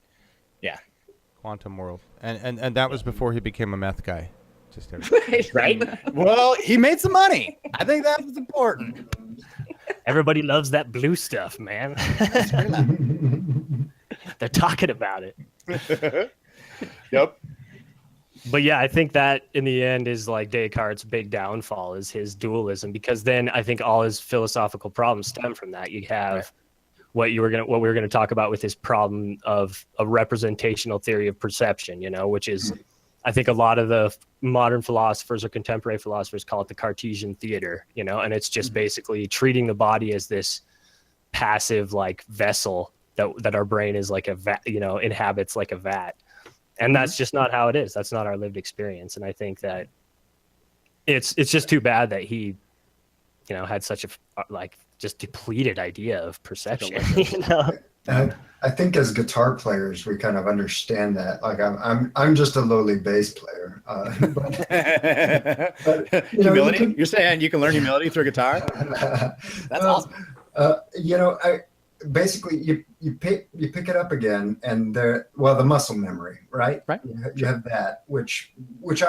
Quantum world, and that was before he became a meth guy. Just everything. Right? Well, he made some money. I think that was important. Everybody loves that blue stuff, man. They're talking about it. Yep. But yeah, I think that in the end is like Descartes' big downfall is his dualism, because then I think all his philosophical problems stem from that. You have what we were gonna talk about with his problem of a representational theory of perception, which is, I think a lot of the modern philosophers or contemporary philosophers call it the Cartesian theater, and it's just basically treating the body as this passive like vessel that our brain is like a vat, inhabits like a vat. And that's just not how it is. That's not our lived experience. And I think that it's just too bad that he, had such a just depleted idea of perception. And I think as guitar players, we kind of understand that. Like I'm just a lowly bass player. But, humility? You're saying you can learn humility through guitar? That's awesome. Basically you pick it up again, and the muscle memory, right? You have that, which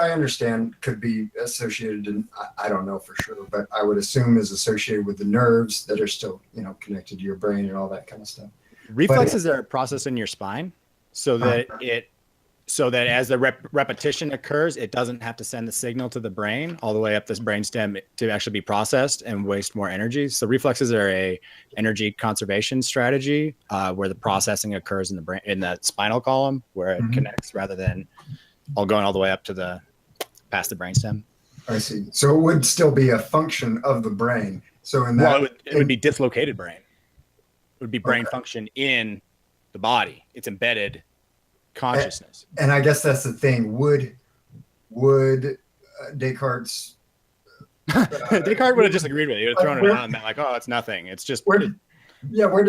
I understand could be associated, and I don't know for sure, but I would assume is associated with the nerves that are still connected to your brain and all that kind of stuff. Reflexes are processed in your spine, so that as the repetition occurs, it doesn't have to send the signal to the brain all the way up this brainstem to actually be processed and waste more energy. So reflexes are a energy conservation strategy where the processing occurs in the brain, in the spinal column, where it connects, rather than going all the way up to past the brainstem. I see. So it would still be a function of the brain. So in that, it would be dislocated brain. It would be brain function in the body. It's embedded consciousness. And I guess that's the thing. Would Descartes Descartes would have disagreed with it. He would have thrown it out and been like, "Oh, it's nothing. It's just." Where does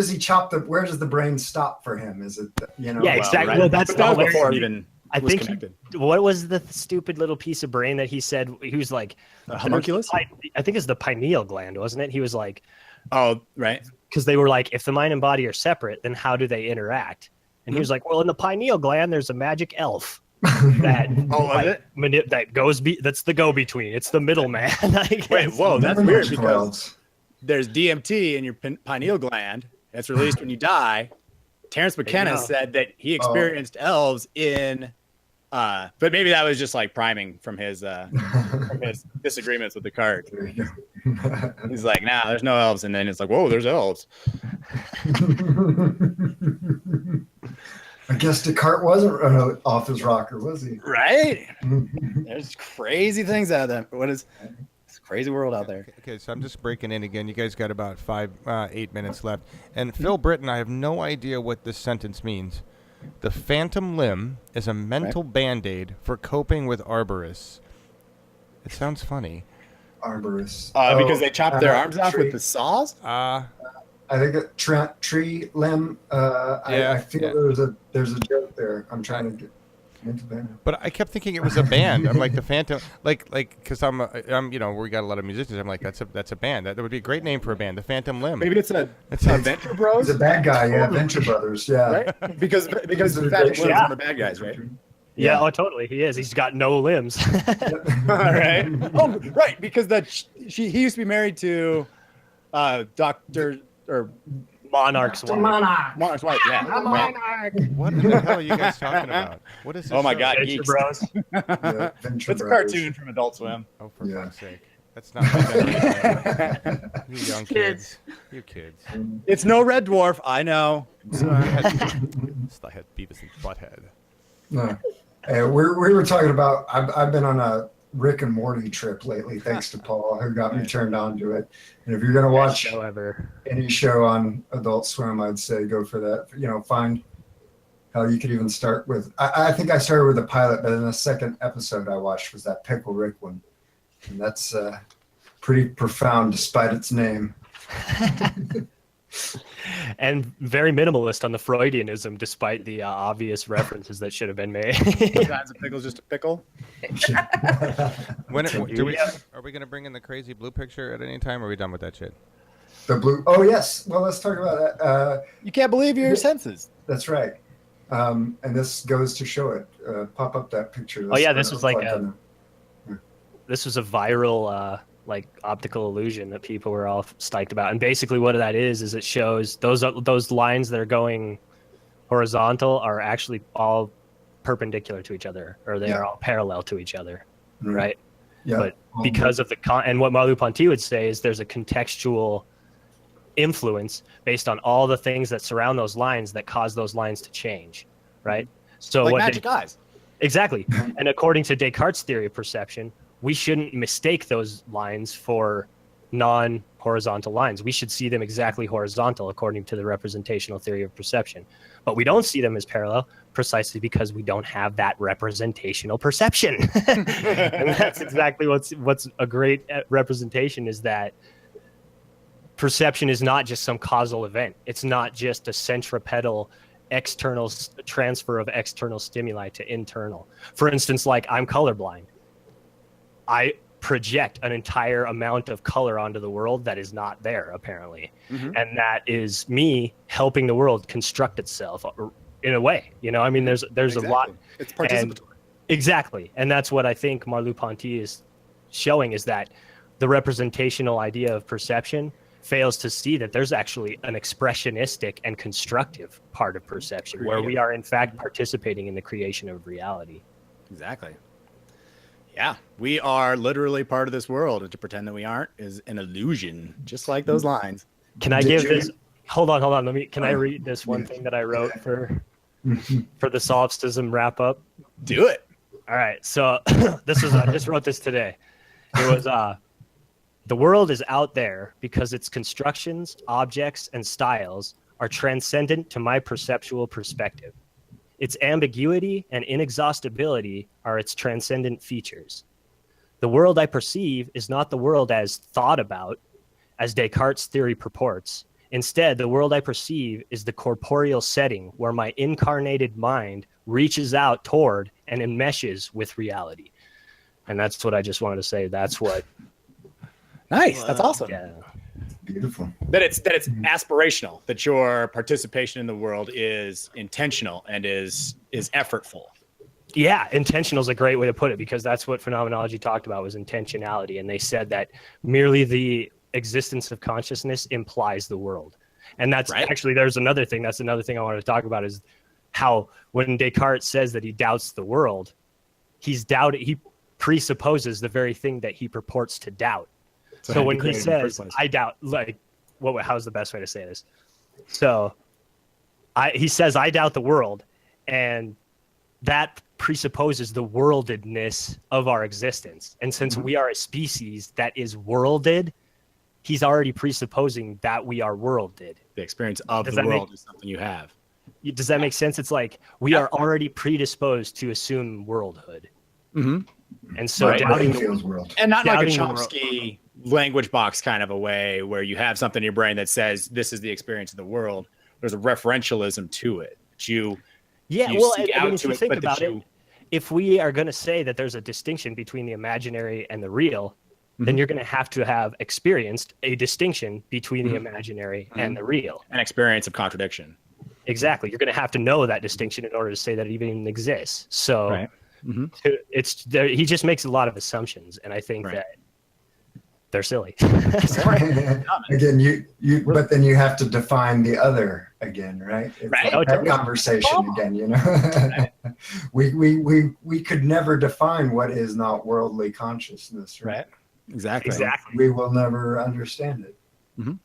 he where does the brain stop for him? Is it Yeah, exactly. Right. Well, that's that was before it even I was think connected. What was the stupid little piece of brain that he said he was like a homunculus? I think it's the pineal gland, wasn't it? He was like, oh, right. Because they were like, if the mind and body are separate, then how do they interact? And he was like, well, in the pineal gland, there's a magic elf that that goes. That's the go-between. It's the middleman. Wait, whoa, that's weird, because there's DMT in your pineal gland that's released when you die. Terrence McKenna said that he experienced elves in, but maybe that was just like priming from his disagreements with Descartes. He's like, nah, there's no elves, and then it's like, whoa, there's elves. I guess Descartes wasn't off his rocker, was he? Right? There's crazy things out there. It's a crazy world out there. Okay, so I'm just breaking in again. You guys got about 8 minutes left. And Phil Britton, I have no idea what this sentence means. The phantom limb is a mental Band-Aid for coping with arborists. It sounds funny. Arborists. Because they chop their arms off with the saws? I think a tree limb. I feel there's a joke there. I'm trying to get into that. But I kept thinking it was a band. I'm like the Phantom, like because I'm we got a lot of musicians. I'm like that's a band. That would be a great name for a band, the Phantom Limb. Maybe it's a Venture Bros. He's a bad guy. Yeah, Venture Brothers. Yeah, right? Because the Phantom Limb's one of the bad guys, right? Yeah, oh, totally. He is. He's got no limbs. All right. Oh, right. Because he used to be married to Dr. or Monarch's wife. Monarch's wife, yeah. Monarch. What in the hell are you guys talking about? What is this? Oh my show? God, Venture geeks. Bros. It's a cartoon from Adult Swim. Oh, for fuck's sake. That's not my generation. You young kids. You kids. It's no Red Dwarf, I know. Still had Beavis and Butthead. No. Hey, we were talking about. I've been on a Rick and Morty trip lately, thanks to Paul, who got me turned on to it. And if you're gonna watch any show on Adult Swim, I'd say go for that. Find how you could even start with. I think I started with the pilot, but then the second episode I watched was that Pickle Rick one, and that's pretty profound despite its name. And very minimalist on the Freudianism, despite the obvious references that should have been made. Sometimes a pickle's just a pickle. Are we going to bring in the crazy blue picture at any time, or are we done with that shit? The blue. Oh yes. Well, let's talk about that. You can't believe your senses. That's right. And this goes to show it. Pop up that picture. Oh yeah, this was like this was a viral like optical illusion that people were all psyched about. And basically what that is it shows those lines that are going horizontal are actually all perpendicular to each other, or they are all parallel to each other, right? Yeah. But because of and what Merleau-Ponty would say is there's a contextual influence based on all the things that surround those lines that cause those lines to change, right? So like what magic eyes. Exactly. And according to Descartes' theory of perception, we shouldn't mistake those lines for non-horizontal lines. We should see them exactly horizontal according to the representational theory of perception. But we don't see them as parallel precisely because we don't have that representational perception. And that's exactly what's a great representation, is that perception is not just some causal event. It's not just a centripetal external transfer of external stimuli to internal. For instance, like I'm colorblind. I project an entire amount of color onto the world that is not there, apparently. And that is me helping the world construct itself in a way. You know, I mean, there's Exactly. a lot. It's participatory. Exactly. And that's what I think Merleau-Ponty is showing, is that the representational idea of perception fails to see that there's actually an expressionistic and constructive part of perception where we are in fact participating in the creation of reality. Exactly. Yeah, we are literally part of this world, and to pretend that we aren't is an illusion, just like those lines. Can I give this? Hold on. Can I read this one thing that I wrote for the solipsism wrap up? Do it. All right. So this was I just wrote this today. It was the world is out there because its constructions, objects, and styles are transcendent to my perceptual perspective. Its ambiguity and inexhaustibility are its transcendent features. The world I perceive is not the world as thought about, as Descartes' theory purports. Instead, the world I perceive is the corporeal setting where my incarnated mind reaches out toward and enmeshes with reality. And that's what I just wanted to say. That's what. Nice. That's awesome. Yeah. Beautiful. That it's aspirational, that your participation in the world is intentional and is effortful. Yeah, intentional is a great way to put it, because that's what phenomenology talked about, was intentionality. And they said that merely the existence of consciousness implies the world. And that's actually, there's another thing. That's another thing I wanted to talk about, is how when Descartes says that he doubts the world, he presupposes the very thing that he purports to doubt. So when he says, I doubt, like, how's the best way to say this? So he says, I doubt the world, and that presupposes the worldedness of our existence. And since we are a species that is worlded, he's already presupposing that we are worlded. The experience of the world is something you have. Does that make sense? It's like we are already predisposed to assume worldhood. And so doubting the world. And not like a Chomsky language box kind of a way where you have something in your brain that says this is the experience of the world. There's a referentialism to it. If you think about it, if we are going to say that there's a distinction between the imaginary and the real, then you're going to have experienced a distinction between the imaginary and the real. An experience of contradiction. Exactly. You're going to have to know that distinction in order to say that it even exists. So he just makes a lot of assumptions, and I think that they're silly. Again, but then you have to define the other again, right? It's like that conversation again, you know. we could never define what is not worldly consciousness, right? Exactly. We will never understand it.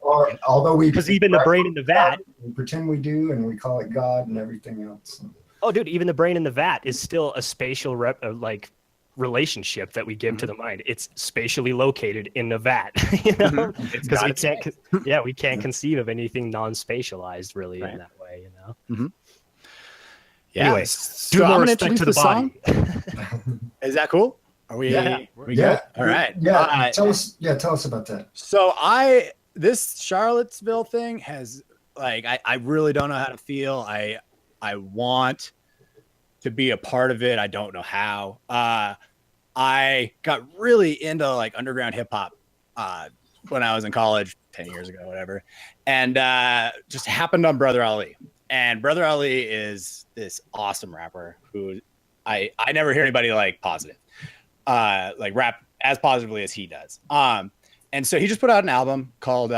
Or although because even the brain in the vat, we pretend we do, and we call it God and everything else. Oh, dude, even the brain in the vat is still a spatial relationship that we give to the mind. It's spatially located in the vat, you know, because we can't conceive of anything non-spatialized really in that way, you know. Yeah. Anyway, So more I'm gonna respect to the song. body. Is that cool? Are we? We good? All right. Yeah. Tell us about that. So this Charlottesville thing has I really don't know how to feel. I want to be a part of it. I don't know how. I got really into underground hip hop when I was in college 10 years ago, whatever. And just happened on Brother Ali. And Brother Ali is this awesome rapper who I never hear anybody like positive, like rap as positively as he does. And so he just put out an album called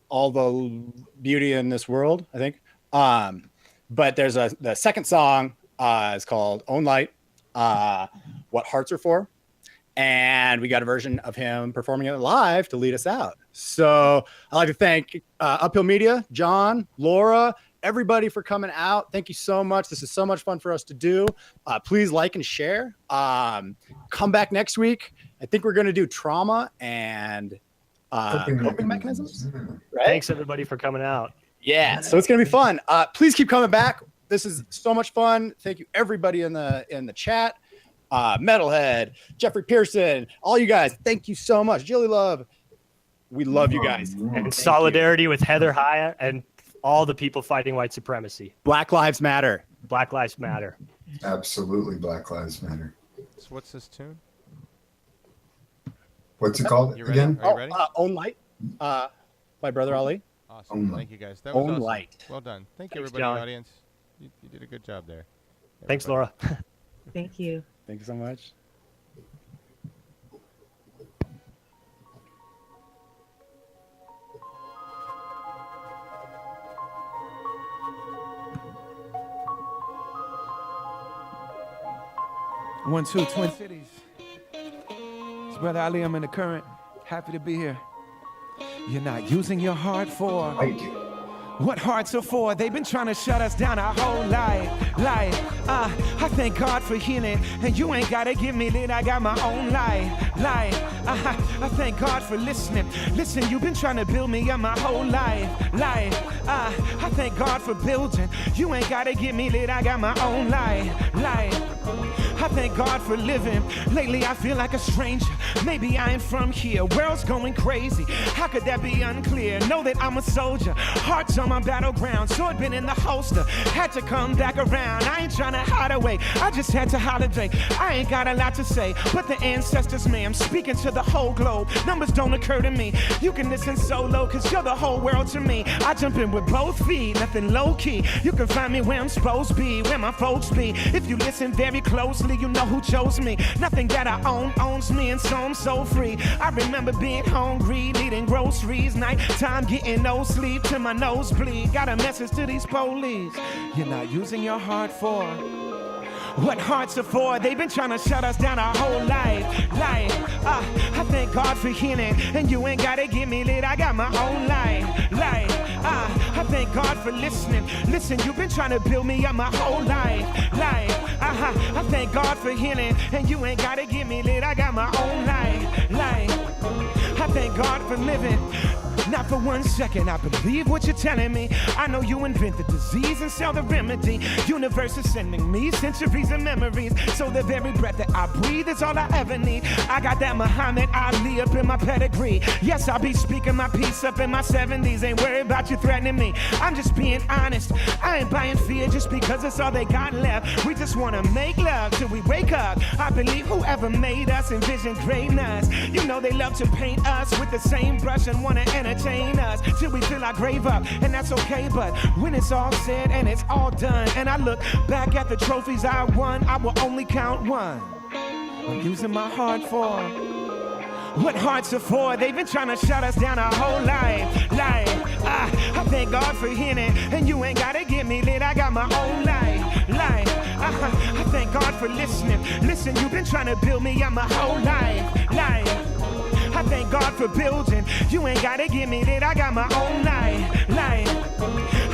All the Beauty in This World, I think. But there's the second song is called Own Light, What Hearts Are For. And we got a version of him performing it live to lead us out. So I'd like to thank Uphill Media, John, Laura, everybody for coming out. Thank you so much. This is so much fun for us to do. Please like and share. Come back next week. I think we're going to do trauma and coping mechanisms. Right? Thanks everybody for coming out. Yeah, so it's going to be fun. Please keep coming back. This is so much fun. Thank you everybody in the chat. Metalhead, Jeffrey Pearson, all you guys. Thank you so much. Jilly Love. We love you guys. And in solidarity with Heather Hyatt and all the people fighting white supremacy. Black Lives Matter. Black Lives Matter. Absolutely, Black Lives Matter. So what's this tune? What's it called You ready? again? Are you ready? Own Light by Brother Ali. Awesome. Thank you, guys. That was Own awesome. Light. Well done. Thank you, Thanks, everybody in John. the audience. You did a good job there. Thanks, Everybody. Laura. Thank you. Thank you so much. One, two, Twin Cities. It's Brother Ali, I'm in the current. Happy to be here. You're not using your heart for Thank you. what hearts are for. They've been trying to shut us down our whole life. I thank God for healing, and you ain't gotta give me lit. I got my own life. I thank God for listening. Listen, you've been trying to build me up my whole life. I thank God for building. You ain't gotta give me lit. I got my own life. I thank God for living. Lately I feel like a stranger. Maybe I ain't from here. World's going crazy. How could that be unclear? Know that I'm a soldier. Hearts on my battleground. Sword been in the holster. Had to come back around. I ain't trying to hide away. I just had to holiday. I ain't got a lot to say, but the ancestors, ma'am, speaking to the whole globe. Numbers don't occur to me. You can listen solo, cause you're the whole world to me. I jump in with both feet, nothing low key. You can find me where I'm supposed to be, where my folks be. If you listen very closely, you know who chose me. Nothing that I own owns me, and so I'm so free. I remember being hungry, needing groceries, nighttime getting no sleep till my nose bleed. Got a message to these police. You're not using your heart for what hearts are for. They've been trying to shut us down our whole life. I thank God for healing, and you ain't gotta give me lit. I got my own life. I thank God for listening. Listen, you've been trying to build me up my whole life. I thank God for healing, and you ain't gotta give me lit. I got my own life. I thank God for living. Not for 1 second, I believe what you're telling me. I know you invent the disease and sell the remedy. Universe is sending me centuries of memories. So the very breath that I breathe is all I ever need. I got that Muhammad Ali up in my pedigree. Yes, I'll be speaking my peace up in my 70s. Ain't worried about you threatening me. I'm just being honest. I ain't buying fear just because it's all they got left. We just wanna make love till we wake up. I believe whoever made us envisioned greatness. You know they love to paint us with the same brush and wanna entertain us till we fill our grave up, and that's okay. But when it's all said and it's all done, and I look back at the trophies I won, I will only count one. I'm using my heart for what hearts are for. They've been trying to shut us down our whole life. I thank God for healing, and you ain't gotta get me lit. I got my own life. I thank God for listening. Listen, you've been trying to build me up my whole life. I thank God for building. You ain't gotta give me that. I got my own life.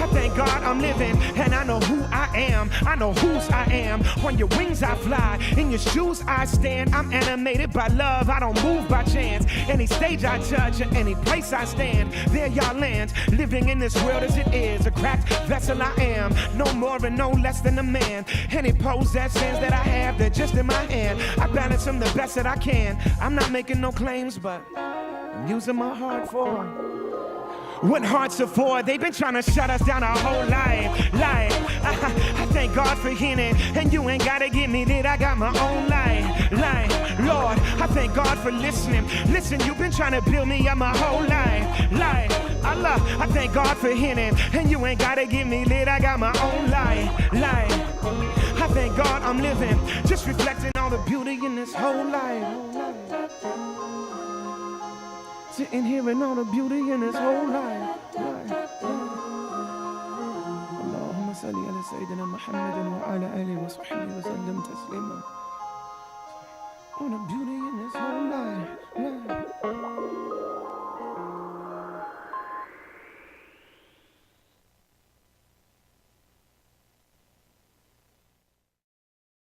I thank God I'm living, and I know who I am. I know whose I am. On your wings I fly, in your shoes I stand. I'm animated by love. I don't move by chance. Any stage I touch, or any place I stand, there y'all land. Living in this world as it is, a cracked vessel I am. No more and no less than a man. Any possessions that I have, they're just in my hand. I balance them the best that I can. I'm not making no claims, but I'm using my heart for what hearts are for. They've been trying to shut us down our whole life. I thank God for healing, and you ain't gotta give me that. I got my own life. life. Lord, I thank God for listening. Listen, you've been trying to build me up my whole life. Allah, I thank God for hearing. And you ain't gotta get me lit, I got my own life. I thank God I'm living, just reflecting all the beauty in this whole life. Sitting here in all the beauty in this whole life. اللهم صل على سيدنا محمد وعلى آله وصحبه وسلم تسليما.